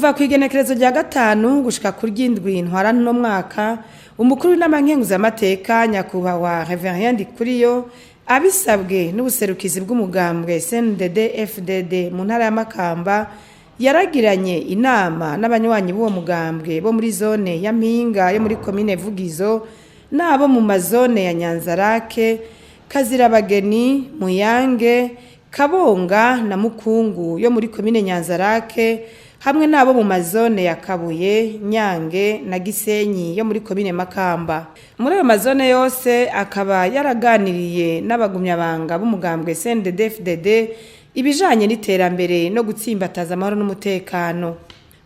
Kuva kw'igenekerezo rya 5 gushika kuri 7 Ntwarante no mwaka, Umukuru w'Inama Nkenguzamateka Nyakwubahwa Révérien NDIKURIYO abisabwe n'ubuserukizi bw'umugambwe CNDD-FDD mu ntara ya Makamba yaragiranye inama n'abanywanyi b'uwo mugambwe bo muri zone ya Mpinga yo muri komine Vugizo nabo mu mazone ya Nyanza-Lac, Kazirabageni, Muyange, Kabonga na Mukungu yo muri komine Nyanza-Lac, hamwe nabo mu mazone ya Kabuye, Nyange na Gisenyi yo muri komine Makamba. Muri ayo mazone yose akaba yaraganiriye n'abagumyabanga b'umugambwe CNDD-FDD ibijanye n'iterambere no gutsimbataza amahoro n'umutekano.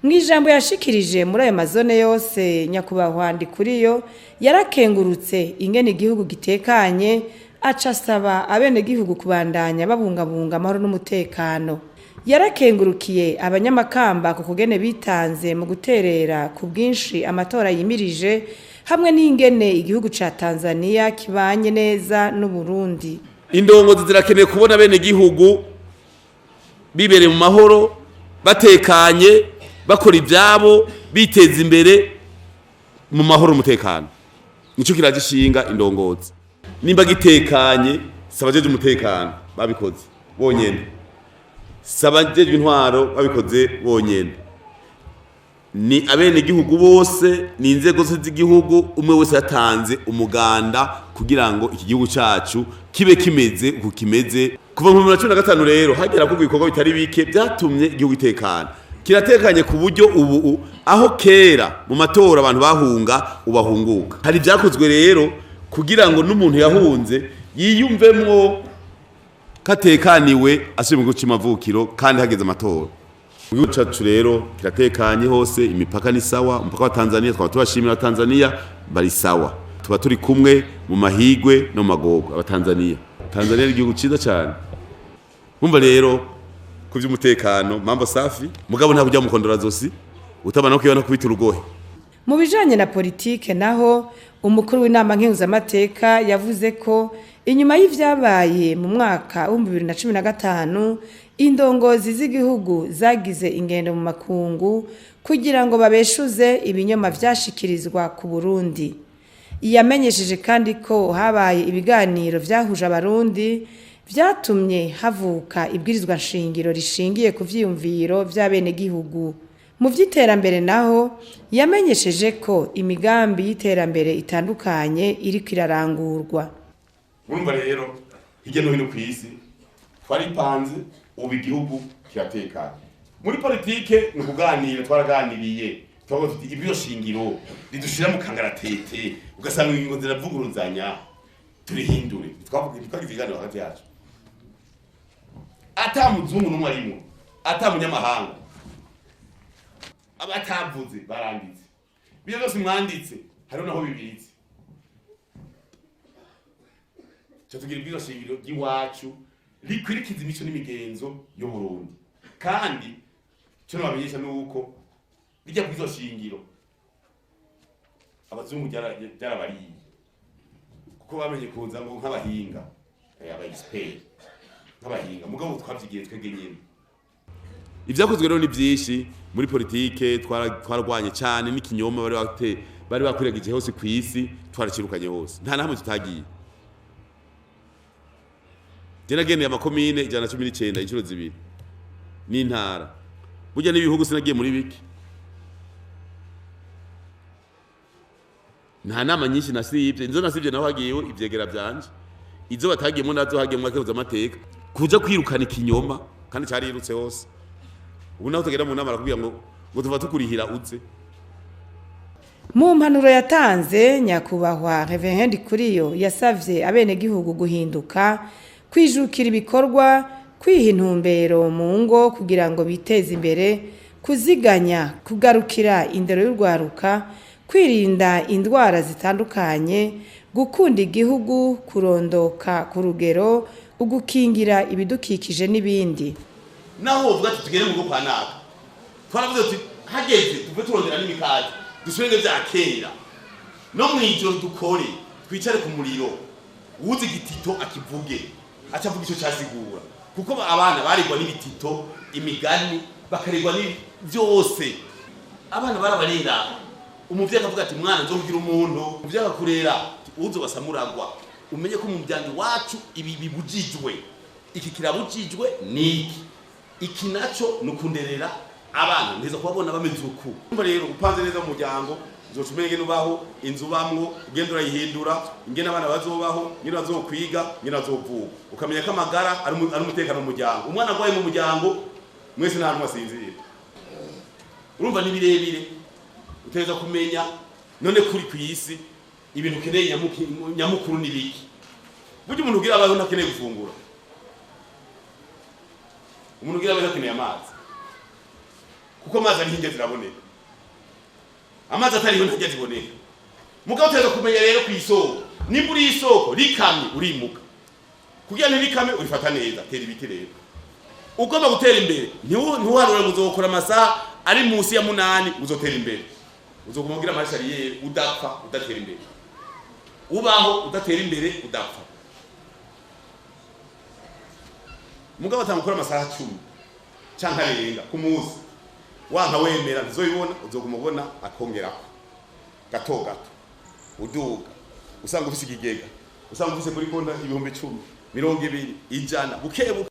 Mw'ijambo yashikirije muri ayo mazone yose, Nyakwubahwa Ndikuriyo yarakengurutse ingene igihugu gitekanye, aca asaba abene gihugu kubandanya babungabunga amahoro n'umutekano. Yarakengurukiye abanyamakamba ku kugene bitanze mu guterera ku bwinshi amatora yimirije, hamwe n'ingene igihugu ca Tanzania kibanye neza n'u Burundi. Indongozi zirakeneye kubona bene gihugu bibere mu mahoro, batekanye, bakora ibyabo, biteza imbere mu mahoro umutekano. Nico kiragishinga indongozi. Nimba gitekanye, sabajeje umutekano babikoze bonyene. Sabajeje intwaro babikoze bonyene. Ni abene gihugu bose, ni inzego z'igihugu, umwe wese yatanze umuganda kugira ngo iki gihugu cacu kibe kimeze uko kimeze. Kuva mu 2015 rero hagera ku bikorwa bitari bike byatumye igihugu itekana. Kiratekanye ku buryo ubu aho kera mu matora abantu bahunga ubahunguka. Hari byakozwe rero kugira ngo n'umuntu yahunze yiyumvemwo katekaniwe asubire mu gucimavukiro kandi hageze amatora. Mu gihugu cyacu rero kiratekanye hose, imipaka ni sawa, umupaka wa Tanzania twaba tubashimira Tanzania bari sawa. Tuba turi kumwe mu mahigwe no magorwa aba Tanzania. Tanzania ni igihugu ciza cyane. Umva rero ku by'umutekano mambo safi, mugabo nta kujya mu kondora zosi, utabana ko yona kubita urugohe. Mu bijanye na politike naho Umukuru w'Inama Nkenguzamateka yavuze ko inyuma y'ivyabaye mu mwaka wa 2015 indongozi z'igihugu zagize ingendo mu makungu kugira ngo babeshuze ibinyoma vyashikirizwa ku Burundi. Yamenyesheje kandi ko habaye ibiganiro vyahuje abarundi vyatumye havuka ibwirizwa nshingiro rishingiye ku vyiyumviro vy'abene gihugu. Mu vy'iterambere naho yamenyesheje ko imigambi y'iterambere itandukanye iri kwirarangurwa. Urumva rero hirya no hino kw'isi twaripanze ubu igihugu kiratekanye. Muri politike ni ukuganira, twaraganiriye twavuga tuti ibyo shingiro ridushira mu kangaratete ugasanga ingingo ziravuguruzanya turihindure. Twavuga ibiganiro hagati yacu. Ata muzungu n'umwe arimo, ata munyamahanga, abatavuze baranditse. Biyo byose mwanditse hariho naho bibitse. Tugira ibyo shingiro giwacu likwirikiza imico n'imigenzo yo Burundi. Kandi cyo nabamenyesha nuko bijya kwizo shingiro abazungu byarabariye kuko bamenye kuza ngo nk'abahinga aba expert nk'abahinga mugabo twavyigiye twegenyene. Ivyakozwe rero ni byinshi muri politike, twararwanye cyane n'ikinyoma bari bakwiragije hose kw'isi, twarakirukanye hose nta nahamwe tutagiye. Jenagene ya makomine 119 inshuro zibiri n'intara. Burya n'ibihugu sinagiye muri biki. Nta nama nyinshi nasibye, inzo nasibye naho hagiyeho ivyegera byanje. Izo batagiyemo nazo hagiye mu Nyakwubahwa kuja kwirukana ikinyoma kandi carirutse hose. Ubu naho tugera mu nama arakubwira ngo tuva tukurihira uze. Mu mpanuro yatanze, Nyakwubahwa Révérien NDIKURIYO yasavye abene gihugu guhinduka, kwijukira ibikorwa, kwiha intumbero mu ngo kugira ngo biteze imbere, kuziganya, kugarukira indero y'urwaruka, kwirinda indwara zitandukanye, gukunda igihugu, kurondoka ku rugero, ugukingira ibidukikije n'ibindi. Naho uvuga tugere mu kwa naka. Twaravuze tuti hageze tuve turondera n'imikati, dusubire bya kera. No mwijoro dukore, twicare ku muriro. Uzi gitito akivuge, acavuga ico casigura. Kuko abana barigwa n'ibitito, imigani, bakaregwa ni byose abana barabarera umuvyeyi akavuga ati mwana nzokugira umuntu umuvyeyi akakurera uzo basamuragwa umenye ko mu muryango wacu ibi bibujijwe iki kirabujijwe niki iki naco nukunderera abana ndeza kubabona bameze uku umva rero upanze neza mu muryango uzocumenye nubaho inzu bamwo ugenda urayihindura ingene abana bazobaho nyine bazokwiga nyine bazovuga ukamenya ko amagara ari umutekano mu muryango umwana agwaye mu muryango mwese nta numwe asinzira urumva ni birebire uteza kumenya none kuri kwisi ibintu ukeneye nyamukuru nibiki buryo umuntu ugira abaho ntakeneye gufungura umuntu ugira abaho ntakeneye amazi kuko amazi ari hinge ziraboneka amazi atariho ntajya ziboneka mugabo uteza kumenya rero ku isoko nimba uri isoko rikamye urimuka kugira ntirikame urifata neza tera ibiti rero ugomba gutera imbere ntiwarura uzokora amasaha ari munsi ya 8 uzotera imbere uzokumugira amashariyeri udapfa udatera imbere ubaho udatera imbere udapfa mugabo atamukora amasaha 10 canka renga ku munsi wanka wemera nzoyibona uzokumubona akongerako gato gato uduga usanga ufise igigega usanga ufise kuri konta 10,000 20 ijana bukebuke